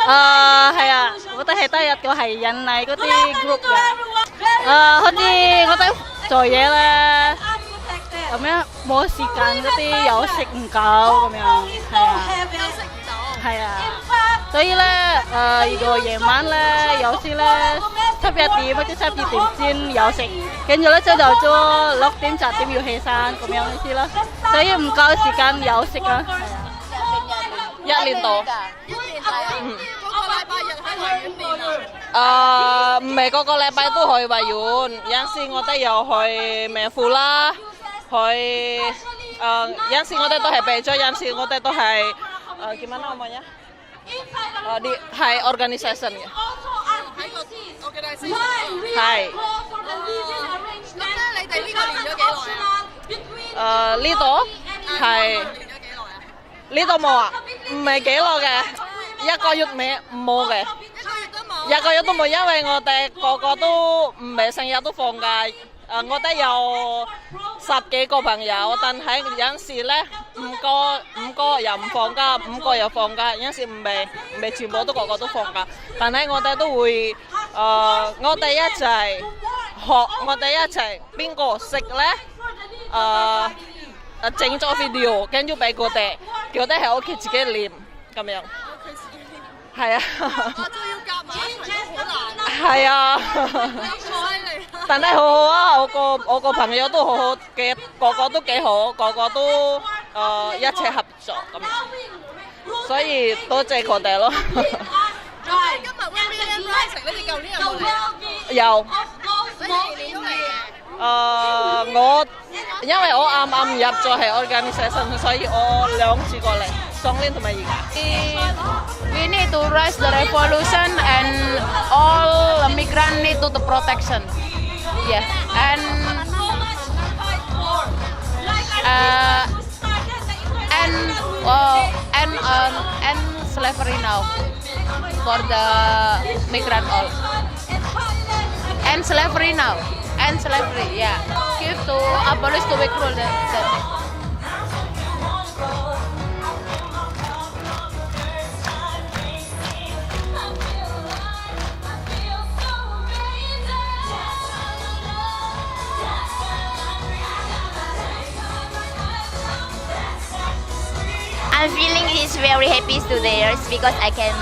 係啊，我哋係第一個係印尼嗰啲 group 嘅。好似我哋做嘢咧，咁樣冇時間嗰啲休息唔夠咁樣，係啊，所以咧如果夜晚咧有時咧11點或者12點先休息，跟住咧朝頭早6點7點要起身咁樣意思啦，所以唔夠時間休息啊。1年多。唔係個個禮拜都去維園，有陣時我哋又去名富啦，去有陣時我哋都係備咗，有陣時我哋都係gimana namanya？係 organisation 嘅。係。咁咧，你哋呢個練咗幾耐啊？呢度係。呢度冇啊？唔係幾耐嘅，1個月未冇嘅。1個月都冇，因為我哋個個都唔係成日都放假。我哋有10幾個朋友，但係有陣時咧五個又唔放假，5個又放假，有陣時唔係全部都個個都放假。但係我哋都會我哋一齊學，我哋一齊邊個識咧整咗 video， 跟住俾佢哋，叫佢哋喺屋企自己練咁樣。係啊。仲要夾埋一齊都好難。係啊。但係好好啊！我個朋友都好好嘅，個個都幾好，個個都一齊合作咁樣。所以多謝佢哋咯。今日 Women Rising 你哋舊年有冇嚟？有。你年年都嚟嘅。因為我啱啱入咗係 organisation， 所以我2次過嚟，上年同埋而家。We need to rise the revolution and all migrants need to the protection. Yeah, and slavery now for the migrant all. And slavery now. And slavery, yeah. Give to abolish the weak rule. I'm feeling is very happy today because I can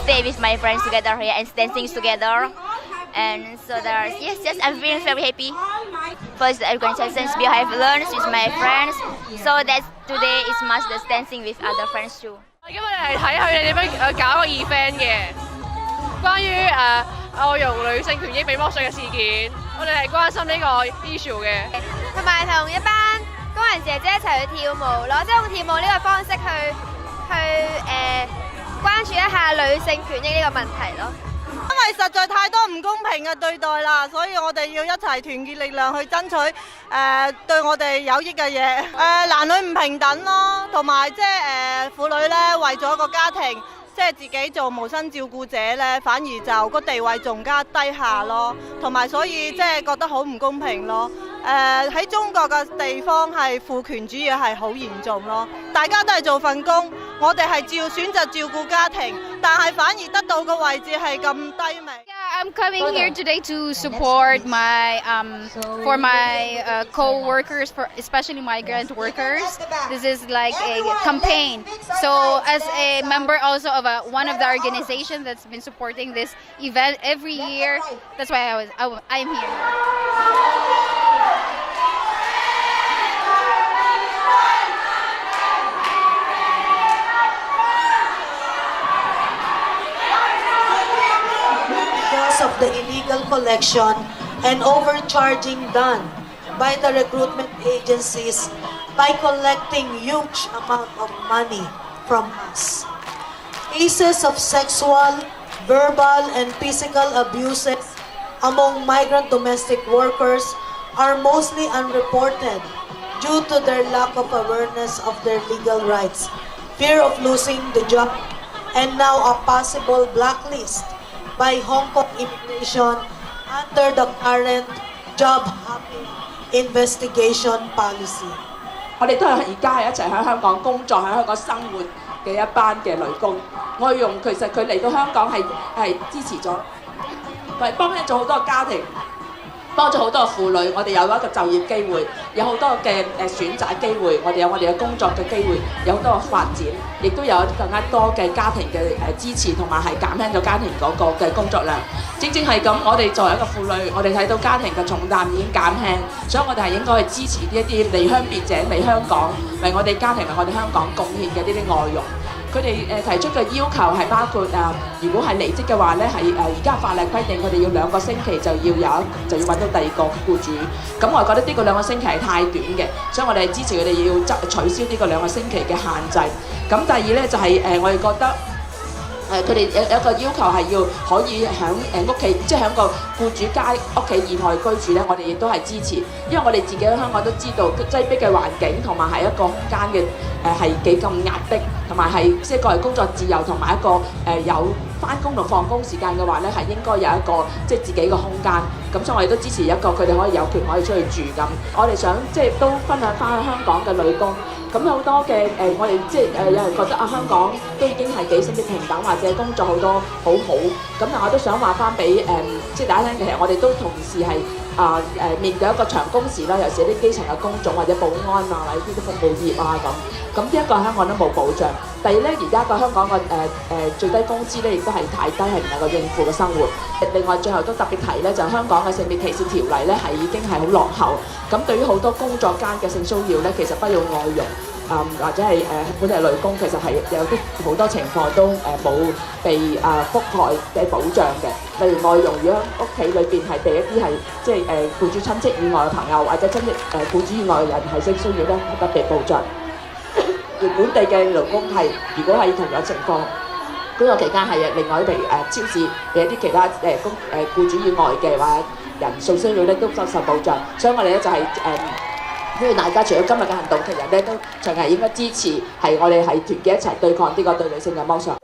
stay with my friends together here and dancing together. And so there's yes, I'm feeling very happy. First, the organizations we have learned with my friends, so that today is much the dancing with other friends too. 今日嚟睇佢哋點樣搞個 event 嘅，關於外傭女性權益被剝削嘅事件，我哋係關心呢個 issue 嘅，同埋同一班工人姐姐一齊去跳舞，攞即用跳舞呢個方式去關注一下女性權益呢個問題咯。因為實在太多唔公平嘅對待啦，所以我哋要一齊團結力量去爭取對我哋有益嘅嘢。男女唔平等咯，同埋即係婦女咧為咗個家庭，即係自己做無薪照顧者咧，反而就個地位仲加低下咯，同埋所以即係覺得好唔公平咯。喺中國嘅地方係父權主義係好嚴重咯，大家都係做份工，我哋係選擇照顧家庭，但係反而得到嘅位置係咁低微。Yeah, I'm coming here today to support my for my co-workers, especially migrant workers. This is like a campaign. So as a member also of one of the organizations that's been supporting this event every year, that's why I'm here. Of the illegal collection and overcharging done by the recruitment agencies by collecting huge amount of money from us. Cases of sexual, verbal, and physical abuses among migrant domestic workers are mostly unreported due to their lack of awareness of their legal rights, fear of losing the job, and now a possible blacklist by Hong Kong Immigration under the current job hopping investigation policy. 我哋都係而家係一齊喺香港工作、喺香港生活嘅一班嘅女工。外傭其實佢嚟到香港係支持咗，佢幫咗好多家庭。幫咗好多婦女，我哋有一個就業機會，有好多嘅選擇機會，我哋有我哋嘅工作嘅機會，有好多嘅發展，亦都有更加多嘅家庭嘅支持，同埋係減輕咗家庭嗰個嘅工作量。正正係咁，我哋作為一個婦女，我哋睇到家庭嘅重擔已經減輕，所以我哋係應該去支持呢一啲離鄉別井嚟香港，為我哋家庭、為我哋香港貢獻嘅呢啲外傭。佢哋提出嘅要求係包括如果係離職嘅話咧，係而家法例規定佢哋要2個星期就要揾到第二個僱主。咁我覺得呢個2個星期係太短嘅，所以我哋支持佢哋要取消呢個2個星期嘅限制。咁第二咧就係我哋覺得。佢哋有一個要求係要可以喺屋企，即係喺個僱主家屋企以外居住咧，我哋亦都係支持，因為我哋自己喺香港都知道擠迫嘅環境同埋係一個空間嘅係幾咁壓迫，同埋係即係個人工作自由同埋一個有翻工同放工時間嘅話咧，係應該有一個即係自己嘅空間。咁所以我哋都支持一個佢哋可以有權可以出去住咁。我哋想即係都分享翻香港嘅女工。咁有好多嘅我哋即係有人覺得香港都已經係幾性別平等或者工作好多好好。咁但我都想話翻俾即係大家聽，其實我哋都同時係面對一個長工時啦，尤其是啲基層嘅工種或者保安或者啲服務業咁。咁呢一個香港都冇保障。第二咧，而家個香港個最低工資咧，亦都係太低，係唔能夠應付嘅生活。另外最後都特別提咧，就香港嘅性別歧視條例咧係已經係好落後。咁對於好多工作間嘅性騷擾咧，其實不要外傭或者係本地女工，其實係有啲好多情況都冇被覆蓋嘅保障嘅。例如外傭如果屋企裏邊係被一啲係即係僱主親戚以外嘅朋友或者親戚僱主以外嘅人係性騷擾咧，不被保障。而本地嘅勞工係，如果係同樣情況，工作期間係另外譬如超市嘅一啲其他僱主以外嘅或者人性騷擾咧，都受保障。所以我哋咧就係呼籲大家，除咗今日嘅行動，其實咧都長期應該支持係我哋係團結一齊對抗呢個對女性嘅剝削。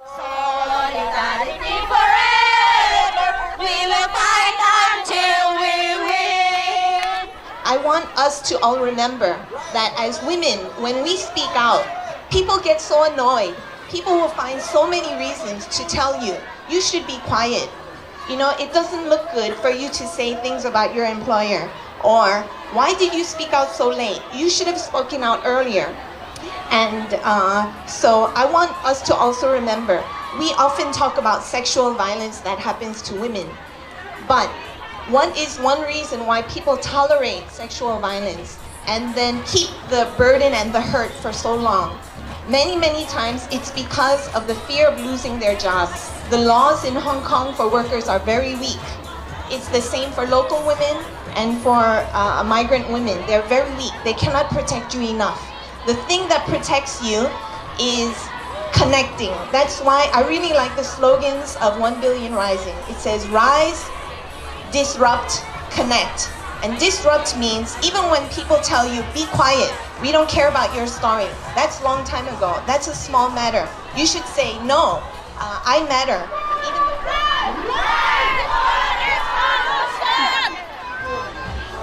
I want us to all remember that as women, when we speak out, people get so annoyed. People will find so many reasons to tell you, you should be quiet. You know, it doesn't look good for you to say things about your employer. Or, why did you speak out so late? You should have spoken out earlier. And so I want us to also remember, we often talk about sexual violence that happens to women. But what is one reason why people tolerate sexual violence and then keep the burden and the hurt for so long? Many times it's because of the fear of losing their jobs. The laws in Hong Kong for workers are very weak. It's the same for local women and for migrant women. They're very weak. They cannot protect you enough. The thing that protects you is connecting. That's why I really like the slogans of 1 Billion Rising. It says rise, disrupt, connect. And disrupt means even when people tell you, be quiet, we don't care about your story. That's a long time ago. That's a small matter. You should say, no, I matter.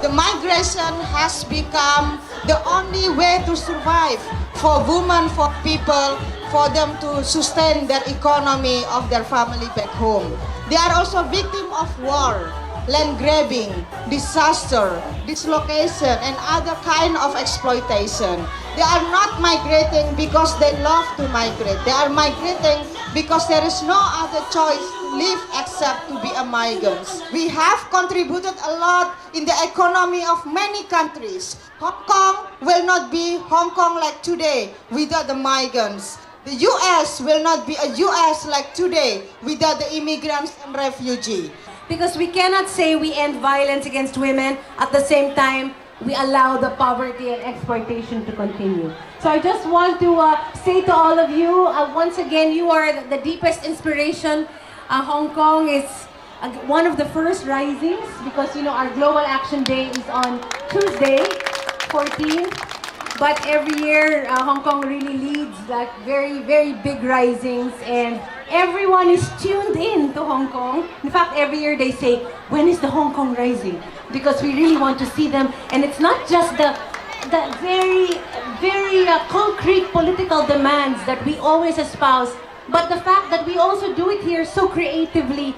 The migration has become the only way to survive for women, for people, for them to sustain their economy of their family back home. They are also victims of war, land grabbing, disaster, dislocation, and other kind of exploitation. They are not migrating because they love to migrate. They are migrating because there is no other choice to live except to be a migrant. We have contributed a lot in the economy of many countries. Hong Kong will not be Hong Kong like today without the migrants. The U.S. will not be a U.S. like today without the immigrants and refugees. Because we cannot say we end violence against women at the same time we allow the poverty and exploitation to continue. So I just want to say to all of you, once again, you are the deepest inspiration. Hong Kong is one of the first risings because, you know, our Global Action Day is on Tuesday, 14th. But every year, Hong Kong really leads like very, very big risings, and everyone is tuned in to Hong Kong. In fact, every year they say, when is the Hong Kong rising? Because we really want to see them. And it's not just the very, very concrete political demands that we always espouse, but the fact that we also do it here so creatively.